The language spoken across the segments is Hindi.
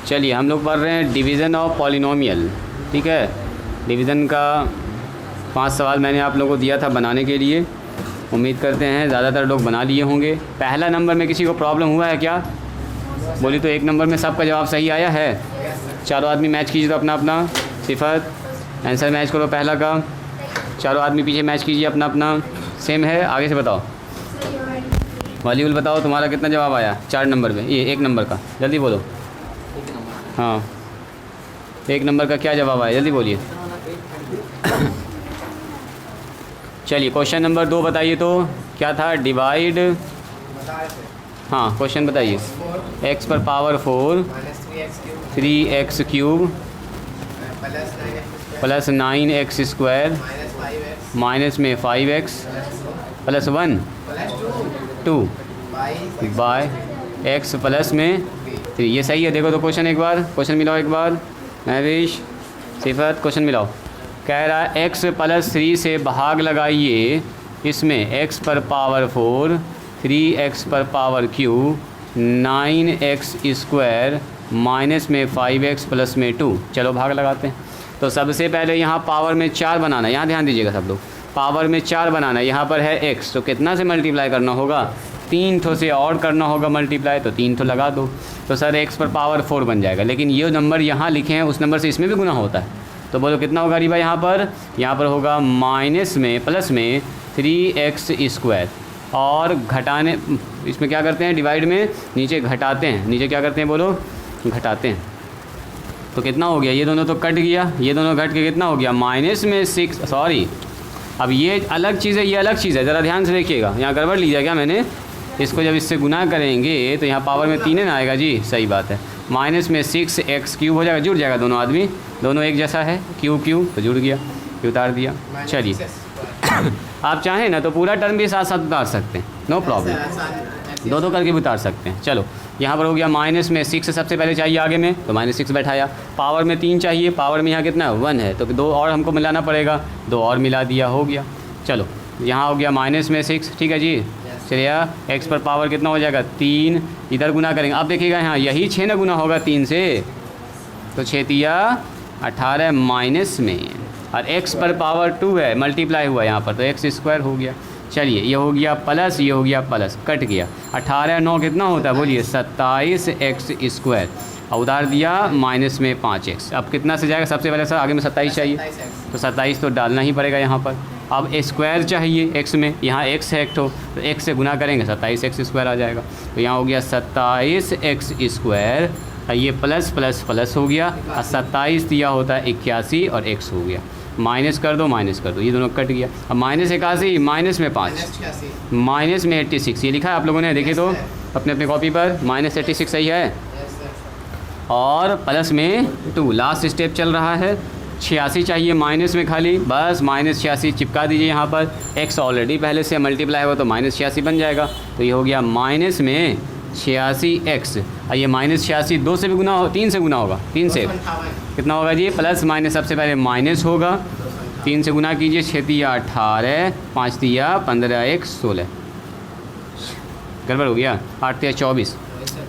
चलिए हम लोग पढ़ रहे हैं डिवीज़न ऑफ पॉलिनोमियल। ठीक है, डिवीज़न का 5 सवाल मैंने आप लोगों को दिया था बनाने के लिए। उम्मीद करते हैं ज़्यादातर लोग बना लिए होंगे। पहला नंबर में किसी को प्रॉब्लम हुआ है क्या? बोली तो 1 नंबर में सबका जवाब सही आया है। चारों आदमी मैच कीजिए तो अपना अपना। सिफत आंसर मैच करो पहला का। चारों आदमी पीछे मैच कीजिए अपना अपना। सेम है, आगे से बताओ। वॉलीबॉल बताओ तुम्हारा कितना जवाब आया 4 नंबर में, ये 1 नंबर का, जल्दी बोलो। हाँ 1 नंबर का क्या जवाब आया, जल्दी बोलिए। चलिए क्वेश्चन नंबर 2 बताइए तो क्या था? डिवाइड, हाँ क्वेश्चन बताइए। x पर power 4 3x cube plus 9x square minus में 5x plus 1 2 bye x plus में 3। ये सही है। देखो तो क्वेश्चन एक बार, क्वेश्चन मिलाओ एक बार। महविश, सिफत, क्वेश्चन मिलाओ। कह रहा है x प्लस 3 से भाग लगाइए इसमें x पर पावर 4 3x पर power cube 9x square minus में 5x प्लस में 2। चलो भाग लगाते हैं। तो सबसे पहले यहाँ पावर में 4 बनाना है। यहाँ ध्यान दीजिएगा सब लोग, पावर में 4 बनाना है। यहाँ पर है x, तो कितना से मल्टीप्लाई करना होगा? 3 ठो से और करना होगा मल्टीप्लाई, तो 3 ठो लगा दो। तो सर x पर पावर 4 बन जाएगा। लेकिन ये नंबर यहाँ लिखे हैं उस नंबर से इसमें भी गुना होता है। तो बोलो कितना होगा रिबा? यहाँ पर होगा माइनस में प्लस में 3x स्क्वायर, और घटाने इसमें क्या करते हैं? डिवाइड में नीचे घटाते हैं। नीचे क्या करते हैं बोलो? घटाते हैं। तो कितना हो गया? ये दोनों तो कट गया, ये दोनों घट के कितना हो गया? माइनस में 6, सॉरी अब ये अलग चीज़ है, ये अलग चीज़ है, ज़रा ध्यान से देखिएगा। यहाँ गड़बड़ लीजिए क्या मैंने? इसको जब इससे गुना करेंगे तो यहाँ पावर में 3 ना आएगा जी, सही बात है। माइनस में 6x क्यूब हो जाएगा, जुड़ जाएगा दोनों आदमी, दोनों एक जैसा है, क्यूब क्यूब तो जुड़ गया, उतार दिया। चलिए आप चाहें ना तो पूरा टर्म भी साथ साथ उतार सकते हैं, नो प्रॉब्लम, दो करके भी उतार सकते हैं। चलो यहाँ पर हो गया माइनस में 6 सबसे पहले चाहिए आगे में, तो -6 बैठाया। पावर में 3 चाहिए, पावर में यहाँ कितना 1 है, तो 2 और हमको मिलाना पड़ेगा, 2 और मिला दिया, हो गया। चलो यहाँ हो गया माइनस में 6, ठीक है जी। चलिए x पर पावर कितना हो जाएगा? 3, इधर गुना करेंगे। अब देखिएगा यहाँ यही 6 ना गुना होगा 3 से, तो 6 तिया 18 माइनस में, और x पर पावर 2 है, मल्टीप्लाई हुआ यहाँ पर, तो x स्क्वायर हो गया। चलिए ये हो गया प्लस, ये हो गया प्लस, कट गया। 18 9 कितना होता है बोलिए? 27x स्क्वायर, और उधार दिया माइनस में 5x। अब कितना से जाएगा? सबसे पहले सर आगे में 27 चाहिए, तो 27 तो डालना ही पड़ेगा यहाँ पर। अब स्क्वायर चाहिए x में, यहाँ x है एक तो x से गुना करेंगे 27x स्क्वायर आ जाएगा। तो यहाँ हो गया 27x स्क्वायर, ये प्लस प्लस प्लस हो गया, और 27 दिया होता है 81, और x हो गया। माइनस कर दो, माइनस कर दो, ये दोनों कट गया। अब -81 माइनस में 5 माइनस में 86, ये लिखा है आप लोगों ने, देखिए तो अपने अपने कॉपी पर। -86 सही है, और प्लस में 2 लास्ट स्टेप चल रहा है। 86 चाहिए माइनस में खाली, बस -86 चिपका दीजिए यहाँ पर। x ऑलरेडी पहले से मल्टीप्लाई हुआ तो -86 बन जाएगा। तो ये हो गया माइनस में 86x, और ये -86 2 से भी गुना हो, 3 से गुना होगा, 3 से कितना होगा जी? प्लस माइनस सबसे पहले माइनस होगा, 3 से गुना कीजिए, 6 तिया 18, 5 तिया 15, 1 16, गड़बड़ हो गया। 8 तिया 24,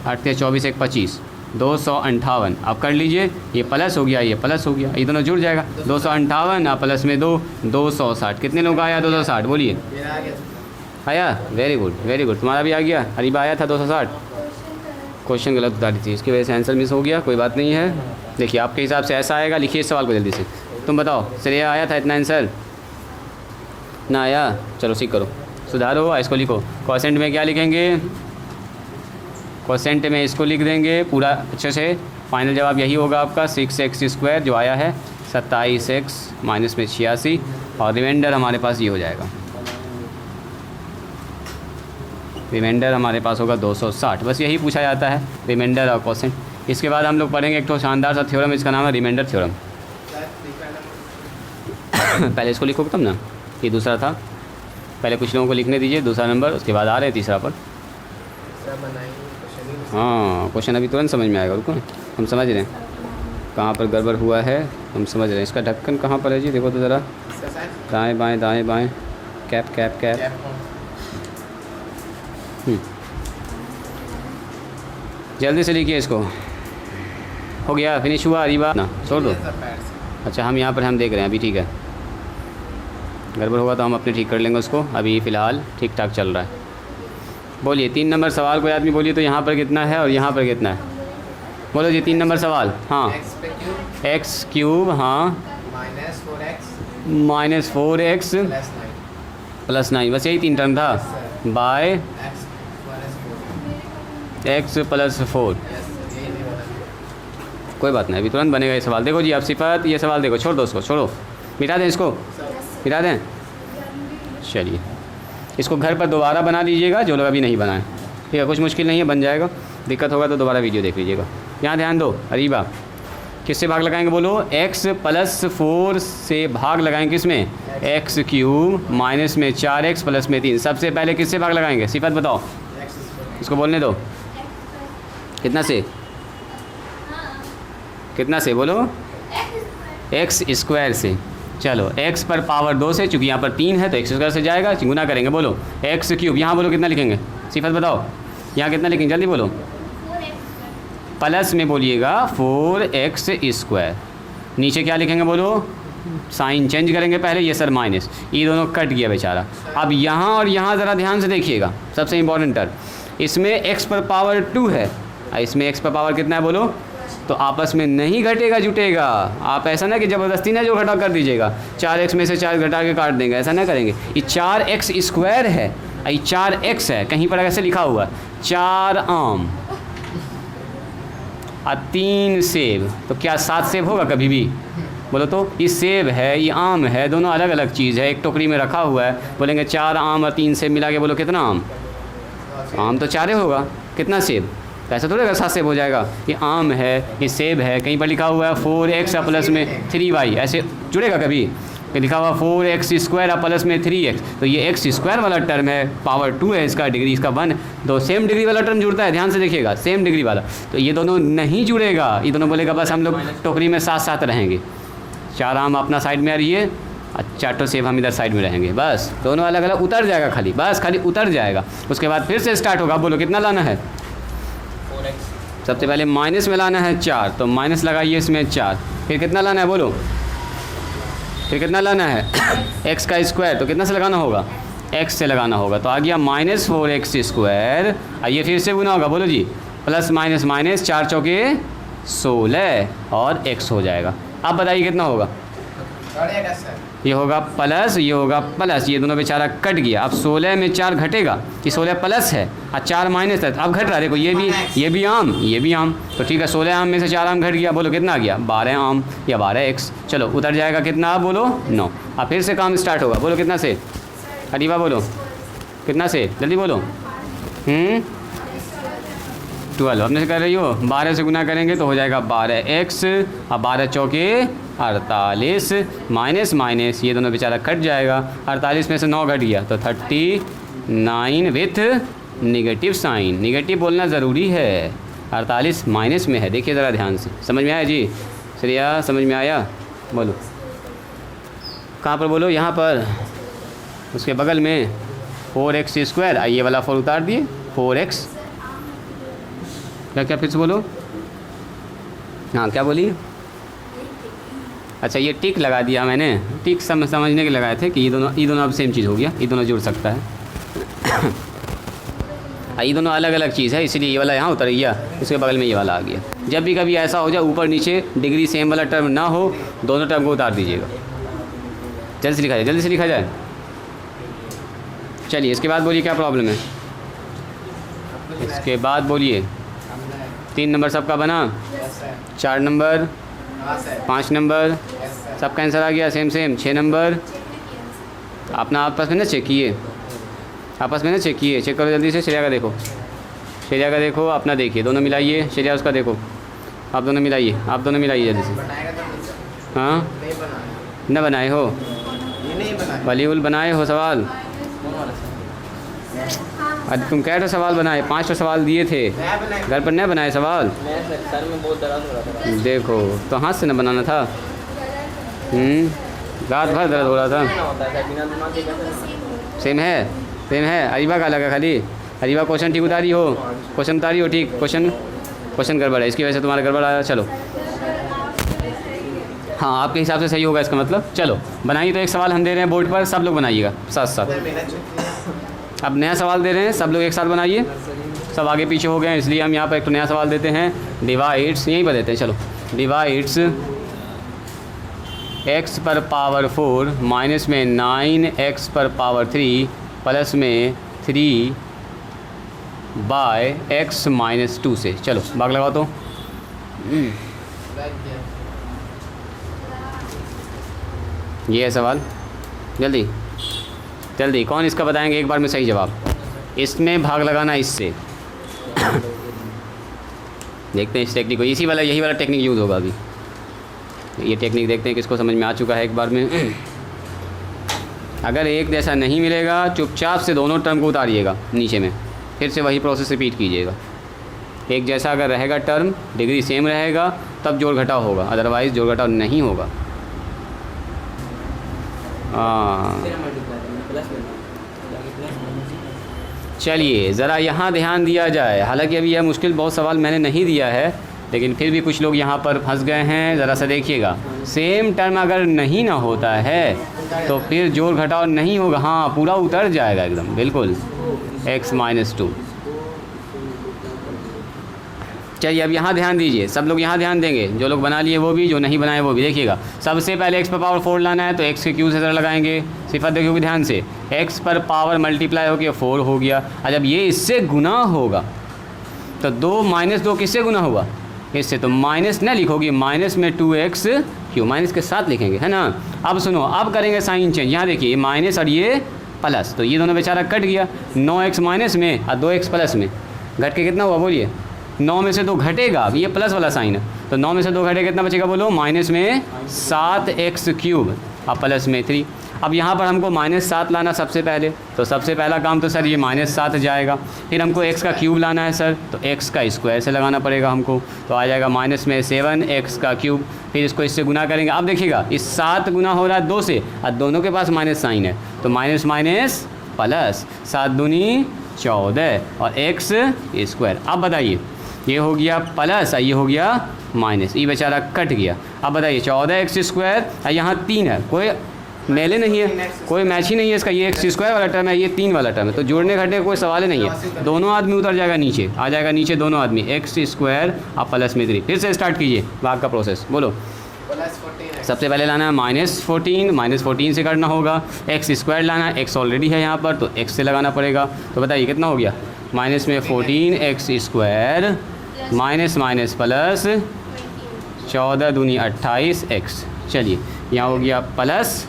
8 तिया 24, 1 25, 258। अब कर लीजिए, ये प्लस हो गया, ये प्लस हो गया, ये दोनों जुड़ जाएगा। 258 और प्लस में 2 260। कितने लोग आया 260 बोलिए? आया, वेरी गुड वेरी गुड, तुम्हारा भी आ गया। अरीबा आया था 260। क्वेश्चन गलत बता दी थी, इसकी वजह से आंसर मिस हो गया, कोई बात नहीं है। देखिए आपके हिसाब से ऐसा आएगा, लिखिए इस सवाल को जल्दी से। तुम बताओ श्रेया आया था इतना आंसर ना आया? चलो सीख करो, सुधारो, इसको लिखो। क्वोशेंट में क्या लिखेंगे? क्वोशेंट में इसको लिख देंगे पूरा अच्छे से। फाइनल जवाब यही होगा आपका 6x स्क्वायर जो आया है, 27x माइनस में 86, और रिमाइंडर हमारे पास ये हो जाएगा। रिमाइंडर हमारे पास होगा 260। बस यही पूछा जाता है, रिमाइंडर और क्वोशेंट। इसके बाद हम लोग पढ़ेंगे एक तो शानदार सा थ्योरम, इसका नाम है रिमाइंडर थ्योरम। पहले इसको लिखो तब ना, ये दूसरा था। पहले कुछ लोगों को लिखने दीजिए दूसरा नंबर, उसके बाद आ रहे हैं तीसरा पर। हाँ क्वेश्चन अभी तुरंत समझ में आएगा, रुको हम समझ रहे हैं कहाँ पर गड़बड़ हुआ है, हम समझ रहे हैं। इसका ढक्कन कहाँ पर है जी? देखो तो ज़रा, दाएँ बाएँ दाएँ बाएँ, कैप कैप कैप। जल्दी से लिखिए इसको। हो गया, फिनिश हुआ अरीबा ना, छोड़ दो। अच्छा हम यहाँ पर हम देख रहे हैं अभी, ठीक है, गड़बड़ होगा तो हम अपने ठीक कर लेंगे उसको, अभी फ़िलहाल ठीक ठाक चल रहा है। बोलिए 3 नंबर सवाल कोई आदमी बोलिए तो यहाँ पर कितना है और यहाँ पर कितना है, बोलो जी 3 नंबर सवाल। हाँ एक्स क्यूब, हाँ माइनस 4x प्लस 9, बस यही 3 टर्म था, बाय x प्लस 4। कोई बात नहीं, अभी तुरंत बनेगा ये सवाल। देखो जी आप सिफत, ये सवाल देखो, छोड़ दो उसको, छोड़ो, मिटा दें इसको, मिटा दें। चलिए इसको घर पर दोबारा बना लीजिएगा जो लोग अभी नहीं बनाए, ठीक है, कुछ मुश्किल नहीं है, बन जाएगा। दिक्कत होगा तो दोबारा वीडियो देख लीजिएगा। यहाँ ध्यान दो, अरीबा किससे भाग लगाएंगे बोलो, x प्लस 4 से भाग लगाएंगे किसमें, एक्स क्यूब माइनस में 4x प्लस में 3। सबसे पहले किससे भाग लगाएंगे, सिफत बताओ, इसको बोलने दो, कितना से, कितना से बोलो, एक्स स्क्वायर से। चलो x पर पावर 2 से, चूँकि यहाँ पर 3 है तो एक्स स्क्वायर से जाएगा, गुना करेंगे, बोलो एक्स क्यूब, यहाँ बोलो कितना लिखेंगे, सिफत बताओ, यहाँ कितना लिखेंगे, जल्दी बोलो, प्लस में बोलिएगा 4x स्क्वायर, नीचे क्या लिखेंगे बोलो, साइन चेंज करेंगे पहले, ये सर माइनस, ये दोनों कट गया बेचारा। अब यहाँ और यहाँ ज़रा ध्यान से देखिएगा, सबसे इम्पोर्टेंट टर्म, इसमें x पर पावर 2 है, इसमें x पर पावर कितना है बोलो, तो आपस में नहीं घटेगा जुटेगा। आप ऐसा ना कि ज़बरदस्ती ना जो घटा कर दीजिएगा, 4x में से 4 घटा के काट देंगे, ऐसा ना करेंगे। ये 4x स्क्वायर है, ये 4x है, कहीं पर ऐसे लिखा हुआ 4 आम और 3 सेब, तो क्या 7 सेब होगा कभी भी, बोलो तो। ये सेब है, ये आम है, दोनों अलग अलग चीज़ है, एक टोकरी में रखा हुआ है, बोलेंगे 4 आम और 3 सेब मिला के बोलो कितना आम, आम तो 4 होगा, कितना सेब, तो ऐसा थोड़ा 7 सेब हो जाएगा। ये आम है, ये सेब है, कहीं पर लिखा हुआ है 4x प्लस में 3y, ऐसे जुड़ेगा कभी, कि लिखा हुआ 4x स्क्वायर प्लस में 3x, तो ये x स्क्वायर वाला टर्म है, पावर 2 है इसका, डिग्री इसका 1, तो सेम डिग्री वाला टर्म जुड़ता है, ध्यान से देखिएगा, सेम डिग्री वाला, तो ये दोनों नहीं जुड़ेगा, ये दोनों बोलेगा बस हम लोग टोकरी में साथ साथ रहेंगे, 4 आम अपना साइड में आ रही है और 4 सेब हम इधर साइड में रहेंगे, बस दोनों अलग अलग उतर जाएगा, खाली बस खाली उतर जाएगा। उसके बाद फिर से स्टार्ट होगा, बोलो कितना लाना है, सबसे पहले माइनस में लाना है 4, तो माइनस लगाइए इसमें 4, फिर कितना लाना है बोलो, फिर कितना लाना है x का स्क्वायर, तो कितना से लगाना होगा, x से लगाना होगा, तो आ गया माइनस 4x स्क्वायर, आइए फिर से गुना होगा, बोलो जी, प्लस माइनस माइनस 4 चौके 16 और x हो जाएगा। अब बताइए कितना होगा, ये होगा प्लस, ये होगा प्लस, ये दोनों बेचारा कट गया, अब 16 में 4 घटेगा, कि 16 प्लस है और 4 माइनस है, अब घट रहा है, देखो ये भी आम, ये भी आम, तो ठीक है 16 आम में से 4 आम घट गया, बोलो कितना आ गया, 12 आम या 12x, चलो उतर जाएगा कितना, बोलो 9। अब फिर से काम स्टार्ट होगा, बोलो कितना से, अरीबा बोलो कितना से, जल्दी बोलो, 12, अपने से कर रही हो, 12 से गुना करेंगे तो हो जाएगा 12x, अब 12 चौके 48, माइनस माइनस ये दोनों बेचारा कट जाएगा, 48 में से 9 घट गया तो 39 विथ निगेटिव साइन, निगेटिव बोलना ज़रूरी है, 48 माइनस में है, देखिए ज़रा ध्यान से, समझ में आया जी, श्रेया समझ में आया, बोलो कहाँ पर बोलो, यहाँ पर उसके बगल में 4x स्क्वायर, ये वाला 4 उतार दिए, 4x क्या क्या फिर से बोलो, हाँ क्या बोलिए, अच्छा ये टिक लगा दिया मैंने, टिक समझने के लगाए थे कि ये दोनों अब सेम चीज़ हो गया, ये दोनों जुड़ सकता है ये दोनों अलग अलग चीज़ है, इसलिए ये वाला यहाँ उतर गया, इसके बगल में ये वाला आ गया। जब भी कभी ऐसा हो जाए ऊपर नीचे डिग्री सेम वाला टर्म ना हो, दोनों टर्म को उतार दीजिएगा, जल्दी से लिखा जाए, जल्दी से लिखा जाए। चलिए इसके बाद बोलिए क्या प्रॉब्लम है, इसके बाद बोलिए 3 नंबर सबका बना, 4 नंबर, 5 नंबर, सबका आंसर आ गया सेम 6 नंबर। अपना आपस में ना चेक किए, आपस में ना चेक किए, चेक करो जल्दी से, श्रेया का देखो, श्रेया का देखो, अपना देखिए, दोनों मिलाइए, श्रेया उसका देखो, आप दोनों मिलाइए, आप दोनों मिलाइए जल्दी से। हाँ न बनाए हो, वलीउल बनाए हो सवाल, अरे तुम कह रहे सवाल बनाए, 5 सवाल दिए थे, घर पर न बनाए सवाल, सर में बहुत दर्द हो रहा था, देखो तो हाथ से न बनाना था, रात भर दर्द हो रहा था, सेम है, अरीबा का लगा खाली, अरीबा क्वेश्चन ठीक उतारी हो, क्वेश्चन उतारी हो ठीक, क्वेश्चन क्वेश्चन गड़बड़ है, इसकी वजह से तुम्हारा गड़बड़ आया। चलो हाँ, आपके हिसाब से सही होगा इसका मतलब। चलो बनाइए। तो एक सवाल हम दे रहे हैं बोर्ड पर, सब लोग बनाइएगा साथ साथ। अब नया सवाल दे रहे हैं, सब लोग एक साथ बनाइए। सब आगे पीछे हो गए हैं, इसलिए हम यहाँ पर एक तो नया सवाल देते हैं। डिवाइड्स, यहीं पर देते हैं, चलो। डिवाइड्स x पर पावर 4 माइनस में 9x पर पावर 3 प्लस में 3 बाय x माइनस 2 से। चलो भाग लगाओ तो। ये है सवाल, जल्दी जल्दी। कौन इसका बताएंगे एक बार में सही जवाब? इसमें भाग लगाना इससे। देखते हैं इस टेक्निक को, इसी वाला यही वाला टेक्निक यूज़ होगा अभी। ये टेक्निक देखते हैं किसको समझ में आ चुका है एक बार में। अगर एक जैसा नहीं मिलेगा, चुपचाप से दोनों टर्म को उतारिएगा नीचे में, फिर से वही प्रोसेस रिपीट कीजिएगा। एक जैसा अगर रहेगा टर्म, डिग्री सेम रहेगा, तब जोड़ घटाव होगा, अदरवाइज़ जोड़ घटाव नहीं होगा। चलिए ज़रा यहाँ ध्यान दिया जाए। हालांकि अभी यह मुश्किल बहुत सवाल मैंने नहीं दिया है, लेकिन फिर भी कुछ लोग यहाँ पर फंस गए हैं। ज़रा सा देखिएगा, सेम टर्म अगर नहीं ना होता है तो फिर जोड़ घटाव नहीं होगा। हाँ, पूरा उतर जाएगा एकदम, बिल्कुल। x minus 2। चलिए अब यहाँ ध्यान दीजिए, सब लोग यहाँ ध्यान देंगे, जो लोग बना लिए वो भी, जो नहीं बनाए वो भी। देखिएगा, सबसे पहले x पर पावर 4 लाना है, तो x के क्यू से ज़रा लगाएंगे। सिफत देखिए ध्यान से, x पर पावर मल्टीप्लाई हो गया 4 हो गया। और जब ये इससे गुना होगा तो 2 माइनस 2 किससे गुना होगा? इससे। तो माइनस न लिखोगे, माइनस में 2x क्यू, माइनस के साथ लिखेंगे, है ना। अब सुनो, अब करेंगे साइन चेंज। यहाँ देखिए, माइनस और ये प्लस, तो ये दोनों बेचारा कट गया। 9x माइनस में और 2x प्लस में, घट के कितना हुआ बोलिए? 9 में से 2 घटेगा, ये प्लस वाला साइन है, तो 9 में से 2 घटेगा, कितना बचेगा बोलो? माइनस में 7x क्यूब और प्लस में 3। अब यहाँ पर हमको -7 लाना सबसे पहले, तो सबसे पहला काम तो सर ये -7 जाएगा। फिर हमको x का क्यूब लाना है सर, तो x का स्क्वायर से लगाना पड़ेगा हमको, तो आ जाएगा माइनस में 7x का क्यूब। फिर इसको इससे गुना करेंगे। अब देखिएगा, इस 7 गुना हो रहा है 2 से, और दोनों के पास माइनस साइन है, तो माइनस माइनस प्लस, 7 दूनी 14 और x स्क्वायर। अब बताइए, ये हो गया प्लस और ये हो गया माइनस, ये बेचारा कट गया। अब बताइए 14x स्क्वायर और यहाँ 3 है, कोई मेले नहीं है, कोई मैच ही नहीं है इसका। ये x स्क्वायर वाला टर्म है, ये 3 वाला टर्म है, तो जोड़ने घटने का कोई सवाल ही नहीं है। दोनों आदमी उतर जाएगा नीचे, आ जाएगा नीचे दोनों आदमी, x स्क्वायर और प्लस में 3। फिर से स्टार्ट कीजिए भाग का प्रोसेस, बोलो। सबसे पहले लाना है -14, -14 से करना होगा। x स्क्वायर लाना है, x ऑलरेडी है यहाँ पर, तो x से लगाना पड़ेगा। तो बताइए कितना हो गया? माइनस में 14x square minus minus plus 14 दूनी 28x। चलिए यहाँ हो गया प्लस,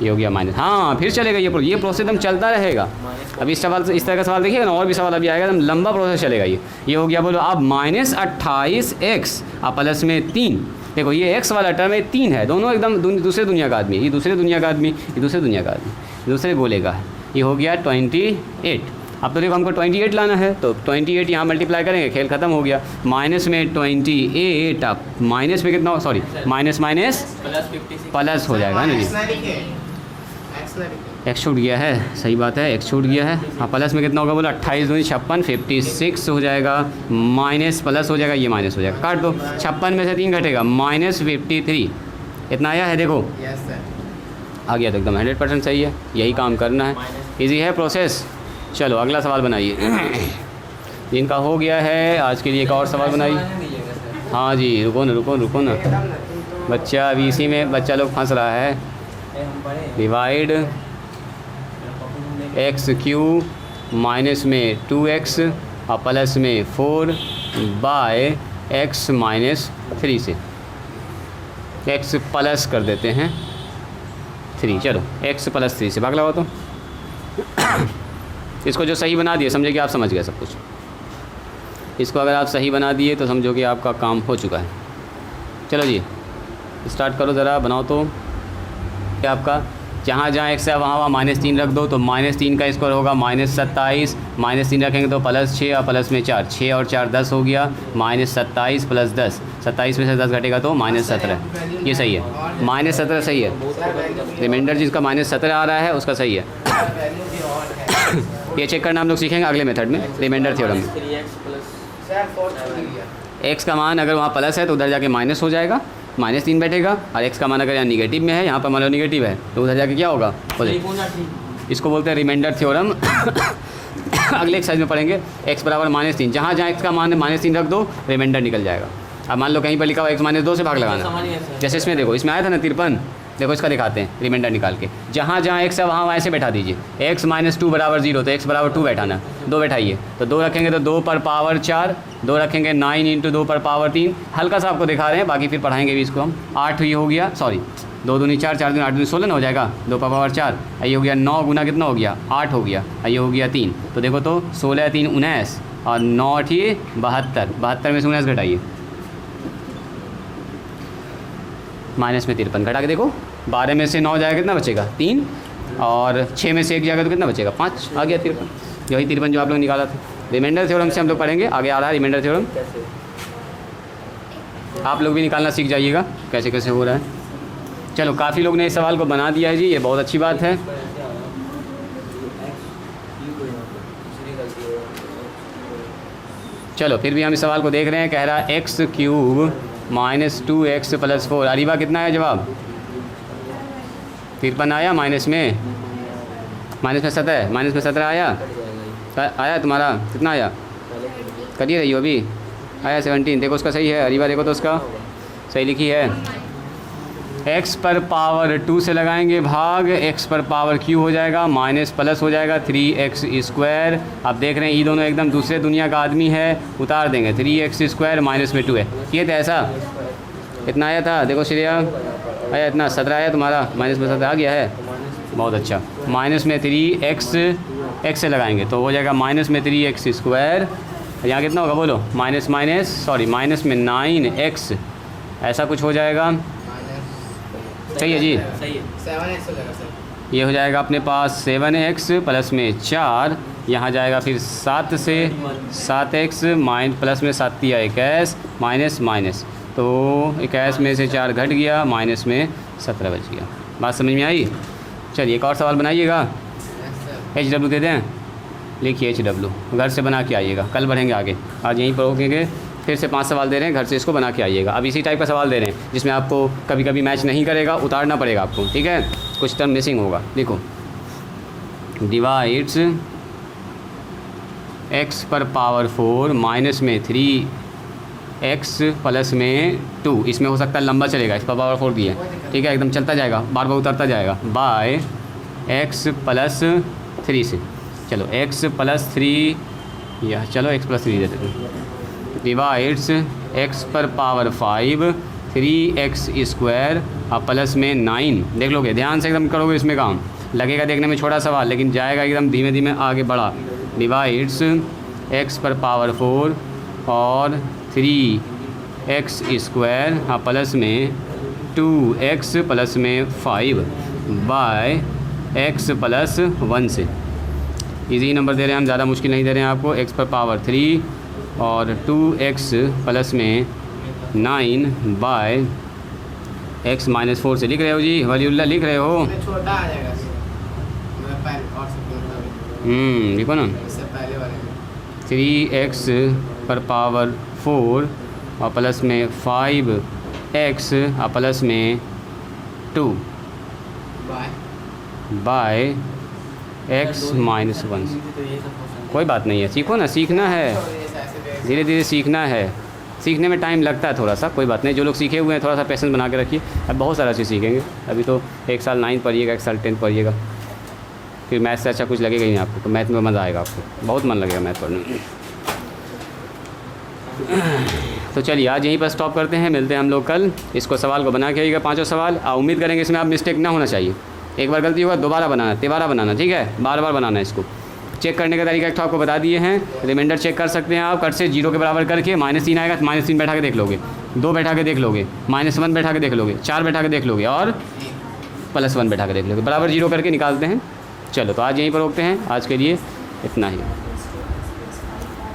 ये हो गया माइनस। हाँ, फिर चलेगा ये प्रोसेस एकदम चलता रहेगा। अब इस सवाल से इस तरह का सवाल देखिएगा ना, और भी सवाल अभी आएगा, एकदम लंबा प्रोसेस चलेगा। ये हो गया बोलो। अब -28x और प्लस में 3। देखो ये x वाला टर्म है, 3 है, दोनों एकदम दूसरे दुनिया का आदमी, ये दूसरे दुनिया का आदमी, ये दूसरे दुनिया का आदमी, दूसरे गोले का है। ये हो गया 28। अब तो देखो हमको 28 लाना है, तो 28 यहाँ मल्टीप्लाई करेंगे, खेल ख़त्म हो गया। माइनस में 28, अब माइनस में कितना, सॉरी माइनस माइनस प्लस हो जाएगा ना जी। x छूट गया है, सही बात है, x छूट गया है। हाँ, प्लस में कितना होगा बोला? 28 दूनी 56, 56 हो जाएगा, माइनस प्लस हो जाएगा, ये माइनस हो जाएगा, काट दो। 56 में से 3 घटेगा, -53। इतना आया है, देखो आ गया, तो एकदम 100% सही है। यही काम करना है, ईजी है प्रोसेस। चलो अगला सवाल बनाइए। जिनका हो गया है आज के लिए एक और सवाल बनाइए। हाँ जी, रुको ना बच्चा, अभी इसी में बच्चा लोग फंस रहा है। डिवाइड x क्यूब माइनस में 2x और प्लस में 4 बाय x माइनस 3 से। x प्लस कर देते हैं 3, चलो x प्लस 3 से भाग लगाओ। तो इसको जो सही बना दिए समझे कि आप समझ गए सब कुछ। इसको अगर आप सही बना दिए तो समझो कि आपका काम हो चुका है। चलो जी स्टार्ट करो, ज़रा बनाओ। तो क्या आपका जहाँ x है वहाँ -3 रख दो, तो -3 का स्क्वायर होगा -27, -3 रखेंगे तो +6 और प्लस में 4, 6 और 4 10 हो गया, -27 + 10, 27 में से 10 घटेगा तो -17। ये सही है, -17 सही है। रिमाइंडर जिसका -17 आ रहा है उसका सही है। ये चेक करना हम लोग सीखेंगे अगले मेथड में, रिमाइंडर थ्योरम में। एक्स का मान अगर वहाँ प्लस है तो उधर जाके माइनस हो जाएगा, -3 बैठेगा। और एक्स का मान अगर यहाँ निगेटिव में है, यहाँ पर मान लो निगेटिव है, तो उधर जाके क्या होगा? इसको बोलते हैं रिमाइंडर थ्योरम। अगले एक्सरसाइज में पढ़ेंगे x बराबर -3, जहाँ जहाँ x का मान -3 रख दो, रिमाइंडर निकल जाएगा। अब मान लो कहीं पर लिखा हुआ x -2 से भाग लगाना, जैसे इसमें देखो, इसमें आया था ना 53, देखो इसका दिखाते हैं रिमाइंडर निकाल के। जहाँ जहाँ x है वहाँ ऐसे बैठा दीजिए, x -2 बराबर 0, तो x बराबर 2 बैठाना, 2 बैठाइए, तो 2 रखेंगे तो 2 पर पावर 4, 2 रखेंगे 9 × 2 पर पावर 3। हल्का सा आपको दिखा रहे हैं, बाकी फिर पढ़ाएंगे भी इसको हम। 8 ये हो गया, सॉरी 2 दूनी 4, 4 दूनी 8 दूनी 16 ना हो जाएगा, 2 पर पावर 4। ये हो गया 9 गुना कितना हो गया? 8 हो गया। ये हो गया 3, तो देखो तो 16 3 19 और 9 8 72, 72 में से 19 घटाइए, -53 घटा के देखो, 12 में से 9 जाएगा कितना बचेगा? 3, और 6 में से 1 जाएगा तो कितना बचेगा? 5, आ गया 53। यही 53 जो आप लोग निकाला था। रिमाइंडर थ्योरम से हम लोग पढ़ेंगे, आगे आ रहा है रिमाइंडर थ्योरम। आप लोग भी निकालना सीख जाइएगा कैसे कैसे हो रहा है। चलो, काफ़ी लोग ने इस सवाल को बना दिया है जी, ये बहुत अच्छी बात है। चलो, फिर भी हम इस सवाल को देख रहे हैं। कह रहा है x³ -2x + 4। अरीबा कितना है जवाब? 53 आया, माइनस में 17 आया तुम्हारा, कितना आया? करिए रही हो अभी, आया 17। देखो उसका सही है, अरीबा देखो तो उसका सही लिखी है। x पर पावर 2 से लगाएंगे भाग, x पर पावर q हो जाएगा, माइनस प्लस हो जाएगा 3x²। आप देख रहे हैं ये दोनों एकदम दूसरे दुनिया का आदमी है, उतार देंगे। 3x² माइनस में 2 है, ये था ऐसा, इतना आया था। देखो श्रेया, आया इतना 17 आया तुम्हारा, माइनस में 17 आ गया है, बहुत अच्छा। माइनस में 3x से लगाएंगे तो हो जाएगा माइनस में 3x²। यहाँ कितना होगा बोलो? माइनस माइनस में 9x, ऐसा कुछ हो जाएगा। सही है जी, 7x हो जाएगा सर। ये हो जाएगा अपने पास 7x प्लस में 4, यहाँ जाएगा फिर 7 से 7x प्लस में 7 या 21 माइनस, तो 21 में से 4 घट गया, माइनस में 17 बच गया। बात समझ में आई? चलिए एक और सवाल बनाइएगा। HW दे दें, लिखिए HW, घर से बना के आइएगा, कल बढ़ेंगे आगे, आज यहीं पर रोकेंगे। फिर से 5 सवाल दे रहे हैं, घर से इसको बना के आइएगा। अब इसी टाइप का सवाल दे रहे हैं जिसमें आपको कभी कभी मैच नहीं करेगा, उतारना पड़ेगा आपको, ठीक है? कुछ टर्म मिसिंग होगा। देखो, डिवाइड्स x पर पावर 4 माइनस में 3x प्लस में 2, इसमें हो सकता है लंबा चलेगा, इस पर पावर 4 भी है, ठीक है? एकदम चलता जाएगा, बार बार उतरता जाएगा, बाय x + 3 से। चलो x + 3, या चलो x + 3 दे देते हैं। डिवाइड्स x पर पावर 5 3x² और प्लस में 9। देख लोगे, ध्यान से एकदम करोगे, इसमें काम लगेगा देखने में छोटा सवाल, लेकिन जाएगा एकदम धीमे धीमे आगे बढ़ा। डिवाइड्स x पर पावर 4 और 3x² और प्लस में 2x प्लस में 5 बाय x + 1 से। इजी नंबर दे रहे हैं हम, ज़्यादा मुश्किल नहीं दे रहे हैं आपको। x पर पावर 3 और 2x प्लस में 9 बाय x - 4 से। लिख रहे हो जी वलीउल्लाह, लिख रहे हो? छोटा आ जाएगा लिखो ना, इससे पहले वाले में 3x पर पावर 4 और प्लस में 5x और प्लस में 2 बाय x - 1। कोई बात नहीं है, सीखो ना, सीखना है, धीरे धीरे सीखना है, सीखने में टाइम लगता है थोड़ा सा, कोई बात नहीं। जो लोग सीखे हुए हैं थोड़ा सा पेशेंस बना के रखिए, अब बहुत सारा चीज़ सीखेंगे। अभी तो 1 साल 9 पढ़िएगा, 1 साल 10 पढ़िएगा, फिर मैथ से अच्छा कुछ लगेगा ही नहीं आपको, तो मैथ में मज़ा आएगा, आपको बहुत मन लगेगा मैथ पढ़ने में। तो चलिए आज यहीं पर स्टॉप करते हैं, मिलते हैं हम लोग कल। इसको सवाल को बना के आइएगा, 5 सवाल, उम्मीद करेंगे इसमें आप मिस्टेक ना होना चाहिए। एक बार गलती होगा दोबारा बनाना, तिबारा बनाना, ठीक है? बार बार बनाना। इसको चेक करने का तरीका एक तो आपको बता दिए हैं, रिमाइंडर चेक कर सकते हैं आप, कट से 0 के बराबर करके -3 आएगा तो -3 बैठा के देख लोगे, 2 बैठा के देख लोगे, -1 बैठा के देख लोगे, 4 बैठा के देख लोगे और +1 बैठा के देख लोगे, बराबर 0 करके निकालते हैं। चलो तो आज यहीं पर रोकते हैं, आज के लिए इतना ही।